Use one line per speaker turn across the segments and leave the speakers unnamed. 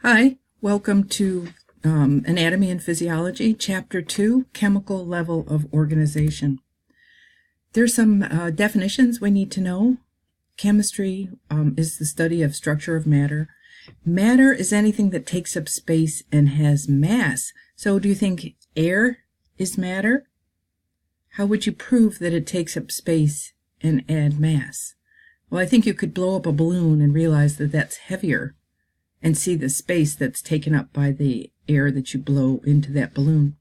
Hi, welcome to Anatomy and Physiology, Chapter 2, Chemical Level of Organization. There's some definitions we need to know. Chemistry is the study of structure of matter. Matter is anything that takes up space and has mass. So do you think air is matter? How would you prove that it takes up space and add mass? Well, I think you could blow up a balloon and realize that that's heavier, and see the space that's taken up by the air that you blow into that balloon.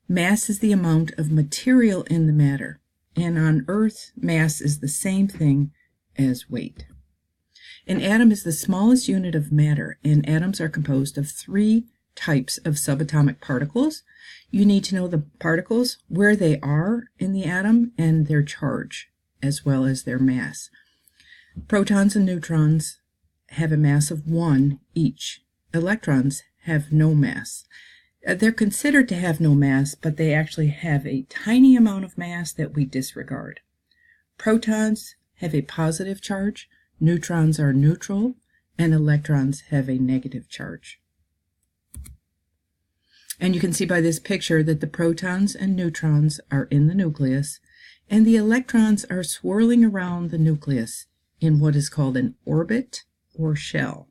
Mass is the amount of material in the matter, and on Earth, mass is the same thing as weight. An atom is the smallest unit of matter, and atoms are composed of three types of subatomic particles. You need to know the particles, where they are in the atom, and their charge, as well as their mass. Protons and neutrons have a mass of 1 each. Electrons have no mass. They're considered to have no mass, but they actually have a tiny amount of mass that we disregard. Protons have a positive charge, neutrons are neutral, and electrons have a negative charge. And you can see by this picture that the protons and neutrons are in the nucleus, and the electrons are swirling around the nucleus in what is called an orbit or shell.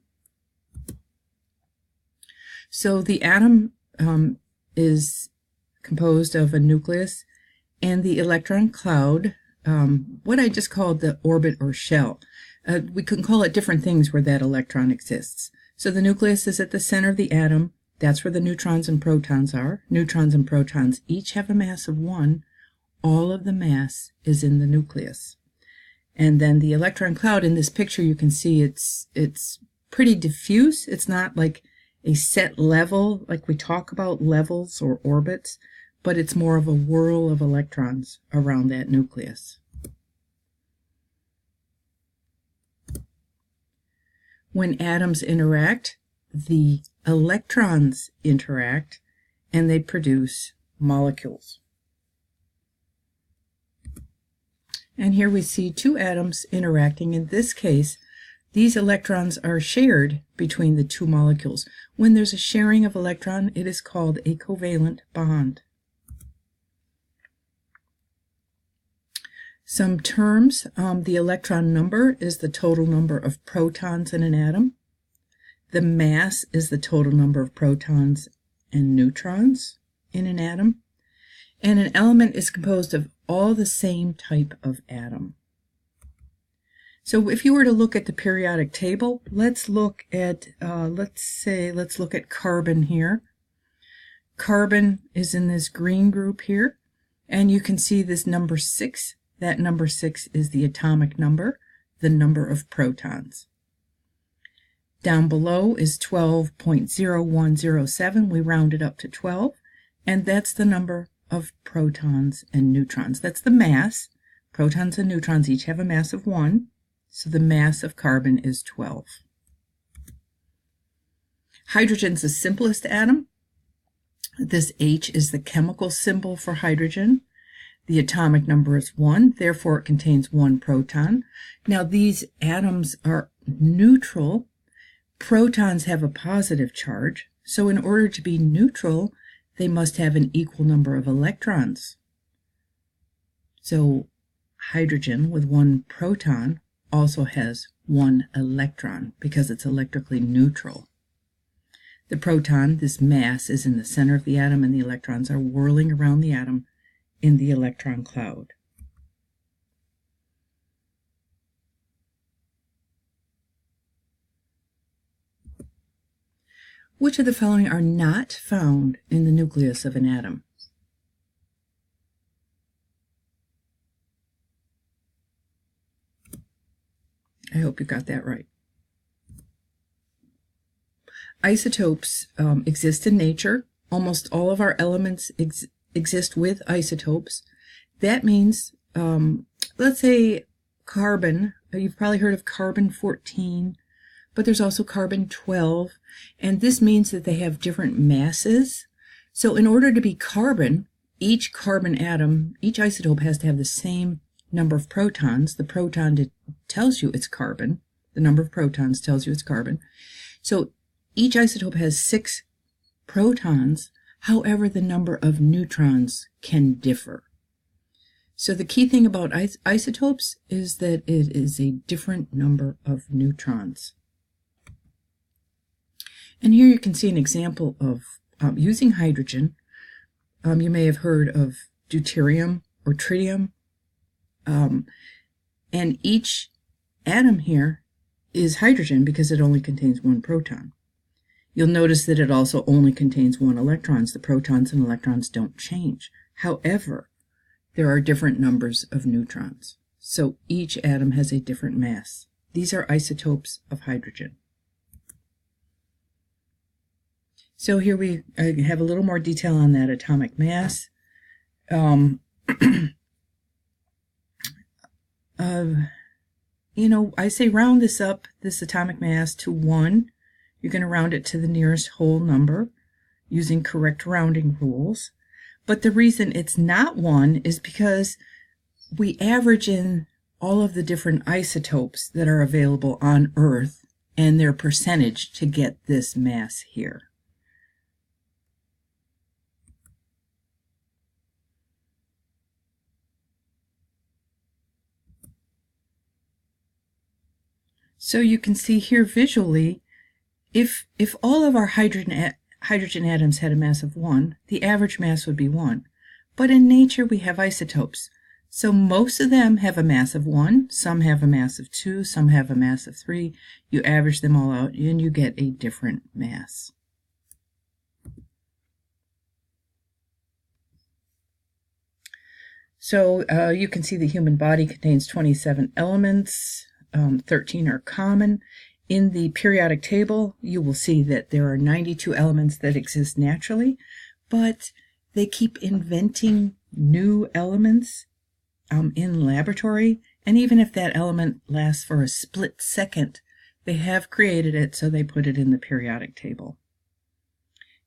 So the atom is composed of a nucleus and the electron cloud, what I just called the orbit or shell. We can call it different things where that electron exists. So the nucleus is at the center of the atom. That's where the neutrons and protons are. Neutrons and protons each have a mass of 1. All of the mass is in the nucleus. And then the electron cloud, in this picture you can see it's pretty diffuse. It's not like a set level, like we talk about levels or orbits, but it's more of a whirl of electrons around that nucleus. When atoms interact, the electrons interact and they produce molecules. And here we see two atoms interacting. In this case, these electrons are shared between the two molecules. When there's a sharing of electron, it is called a covalent bond. Some terms, the electron number is the total number of protons in an atom. The mass is the total number of protons and neutrons in an atom. And an element is composed of all the same type of atom. So if you were to look at the periodic table, let's look at let's look at carbon here. Carbon is in this green group here, and you can see this number 6. That number 6 is the atomic number, the number of protons. Down below is 12.0107. We round it up to 12, and that's the number of protons and neutrons. That's the mass. Protons and neutrons each have a mass of 1, so the mass of carbon is 12. Hydrogen's the simplest atom. This H is the chemical symbol for hydrogen. The atomic number is 1, therefore it contains 1 proton. Now these atoms are neutral. Protons have a positive charge, so in order to be neutral, they must have an equal number of electrons. So hydrogen with 1 proton also has 1 electron because it's electrically neutral. The proton, this mass, is in the center of the atom, and the electrons are whirling around the atom in the electron cloud. Which of the following are not found in the nucleus of an atom? I hope you got that right. Isotopes exist in nature. Almost all of our elements exist with isotopes. That means, let's say carbon. You've probably heard of carbon-14. But there's also carbon-12, and this means that they have different masses. So in order to be carbon, each carbon atom, each isotope has to have the same number of protons. The proton tells you it's carbon. The number of protons tells you it's carbon. So Each isotope has 6 protons, however, the number of neutrons can differ. So the key thing about isotopes is that it is a different number of neutrons. And here you can see an example of using hydrogen. You may have heard of deuterium or tritium. And each atom here is hydrogen because it only contains 1 proton. You'll notice that it also only contains 1 electron. The protons and electrons don't change. However, there are different numbers of neutrons. So each atom has a different mass. These are isotopes of hydrogen. So here we have a little more detail on that atomic mass. I say round this up, this atomic mass, to 1. You're going to round it to the nearest whole number using correct rounding rules. But the reason it's not 1 is because we average in all of the different isotopes that are available on Earth and their percentage to get this mass here. So you can see here visually, if all of our hydrogen atoms had a mass of 1, the average mass would be 1. But in nature we have isotopes. So most of them have a mass of 1, some have a mass of 2, some have a mass of 3. You average them all out and you get a different mass. So you can see the human body contains 27 elements. 13 are common. In the periodic table, you will see that there are 92 elements that exist naturally, but they keep inventing new elements in laboratory, and even if that element lasts for a split second, they have created it, so they put it in the periodic table.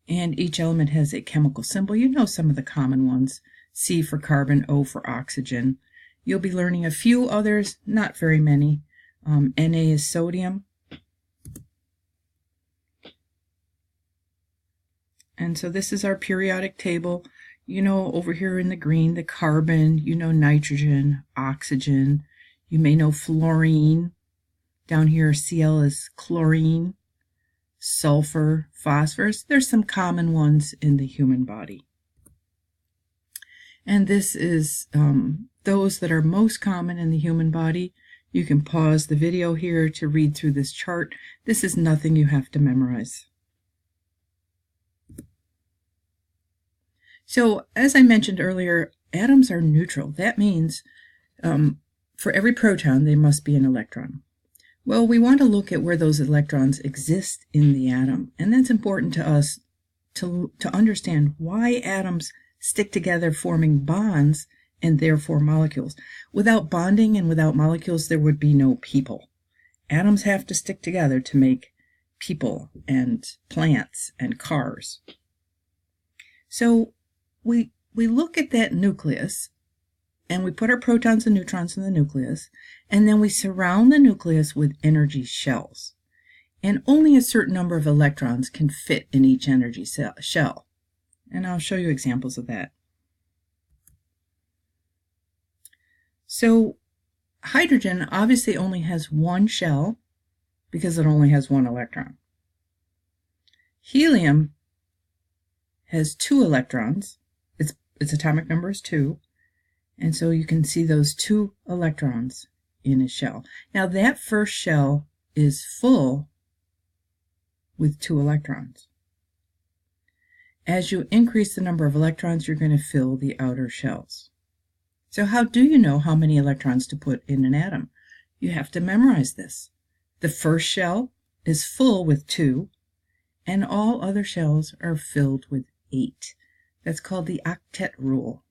And each element has a chemical symbol. You know some of the common ones: C for carbon, O for oxygen. You'll be learning a few others, not very many. Na is sodium. And so this is our periodic table. You know, over here in the green, the carbon, you know, nitrogen, oxygen. You may know fluorine. Down here, Cl is chlorine, sulfur, phosphorus. There's some common ones in the human body. And this is those that are most common in the human body. You can pause the video here to read through this chart. This is nothing you have to memorize. So, as I mentioned earlier, atoms are neutral. That means for every proton, there must be an electron. Well, we want to look at where those electrons exist in the atom. And that's important to us to understand why atoms stick together forming bonds and therefore molecules. Without bonding and without molecules, there would be no people. Atoms have to stick together to make people and plants and cars. So we look at that nucleus, and we put our protons and neutrons in the nucleus, and then we surround the nucleus with energy shells. And only a certain number of electrons can fit in each energy shell. And I'll show you examples of that. So hydrogen obviously only has 1 shell because it only has 1 electron. Helium has 2 electrons. Its atomic number is 2. And so you can see those 2 electrons in a shell. Now that first shell is full with 2 electrons. As you increase the number of electrons, you're going to fill the outer shells. So how do you know how many electrons to put in an atom? You have to memorize this. The first shell is full with 2, and all other shells are filled with 8. That's called the Octet Rule.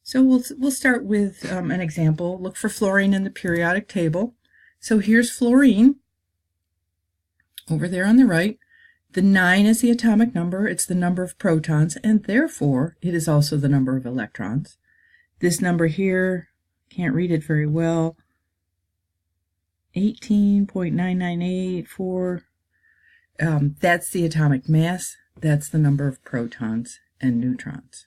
So we'll start with an example. Look for fluorine in the periodic table. So here's fluorine over there on the right. The 9 is the atomic number. It's the number of protons, and therefore it is also the number of electrons. This number here Can't read it very well. 18.9984. That's the atomic mass. That's the number of protons and neutrons.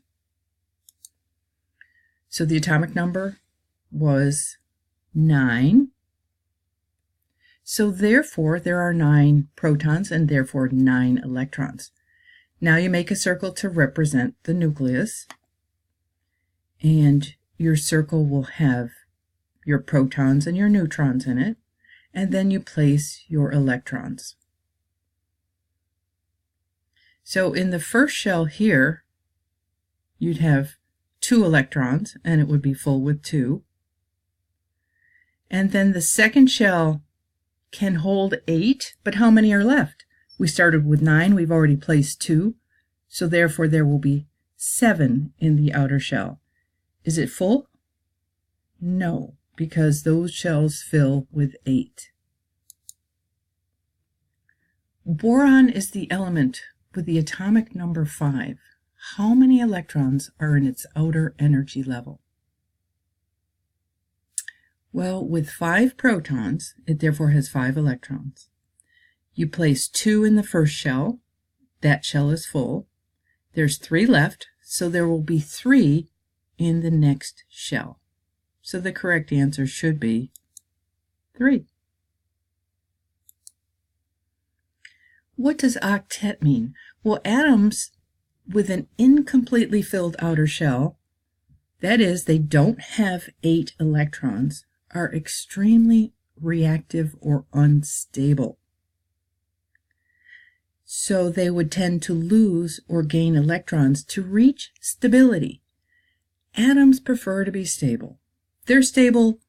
So the atomic number was 9. So therefore, there are 9 protons and therefore 9 electrons. Now you make a circle to represent the nucleus, and your circle will have your protons and your neutrons in it, and then you place your electrons. So in the first shell here, you'd have 2 electrons, and it would be full with 2. And then the second shell can hold 8, but how many are left? We started with 9, we've already placed 2, so therefore there will be 7 in the outer shell. Is it full? No, because those shells fill with 8. Boron is the element with the atomic number 5. How many electrons are in its outer energy level? Well, with 5 protons, it therefore has 5 electrons. You place 2 in the first shell. That shell is full. There's 3 left, so there will be 3 in the next shell. So the correct answer should be 3. What does octet mean? Well, atoms with an incompletely filled outer shell, that is, they don't have 8 electrons, are extremely reactive or unstable. So they would tend to lose or gain electrons to reach stability. Atoms prefer to be stable. They're stable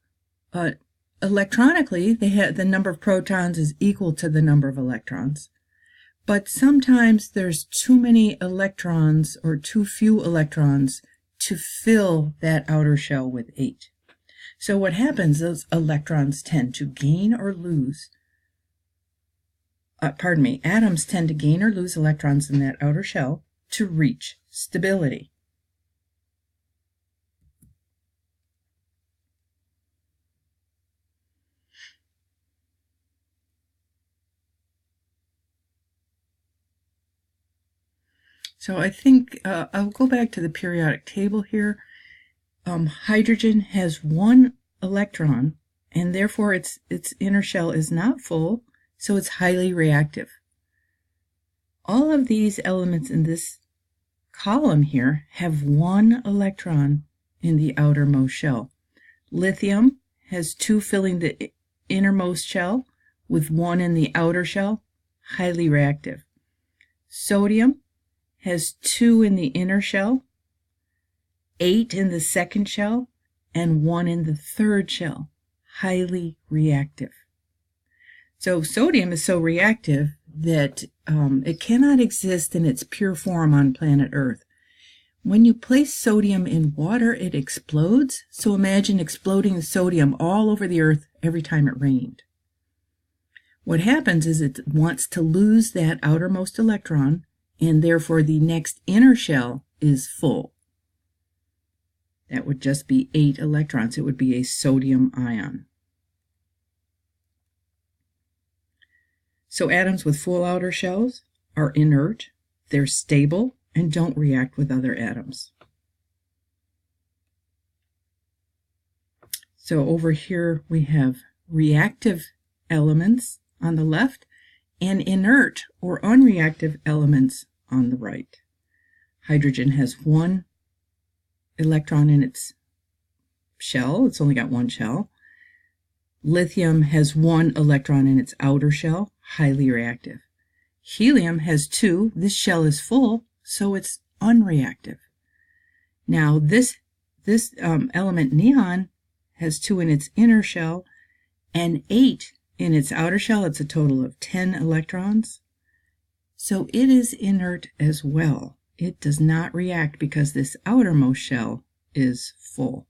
electronically. The number of protons is equal to the number of electrons. But sometimes there's too many electrons or too few electrons to fill that outer shell with 8. So what happens is electrons tend to gain or lose, atoms tend to gain or lose electrons in that outer shell to reach stability. So I think I'll go back to the periodic table here. Hydrogen has 1 electron, and therefore its inner shell is not full, so it's highly reactive. All of these elements in this column here have 1 electron in the outermost shell. Lithium has 2 filling the innermost shell, with 1 in the outer shell, highly reactive. Sodium has 2 in the inner shell, 8 in the second shell, and 1 in the third shell, highly reactive. So sodium is so reactive that it cannot exist in its pure form on planet Earth. When you place sodium in water, it explodes. So imagine exploding the sodium all over the Earth every time it rained. What happens is it wants to lose that outermost electron, and therefore the next inner shell is full. That would just be 8 electrons. It would be a sodium ion. So atoms with full outer shells are inert, they're stable, and don't react with other atoms. So over here we have reactive elements on the left and inert or unreactive elements on the right. Hydrogen has 1 electron in its shell. It's only got 1 shell. Lithium has 1 electron in its outer shell, highly reactive. Helium has 2. This shell is full, so it's unreactive. Now this element neon has 2 in its inner shell and 8 in its outer shell. It's a total of 10 electrons. So it is inert as well. It does not react because this outermost shell is full.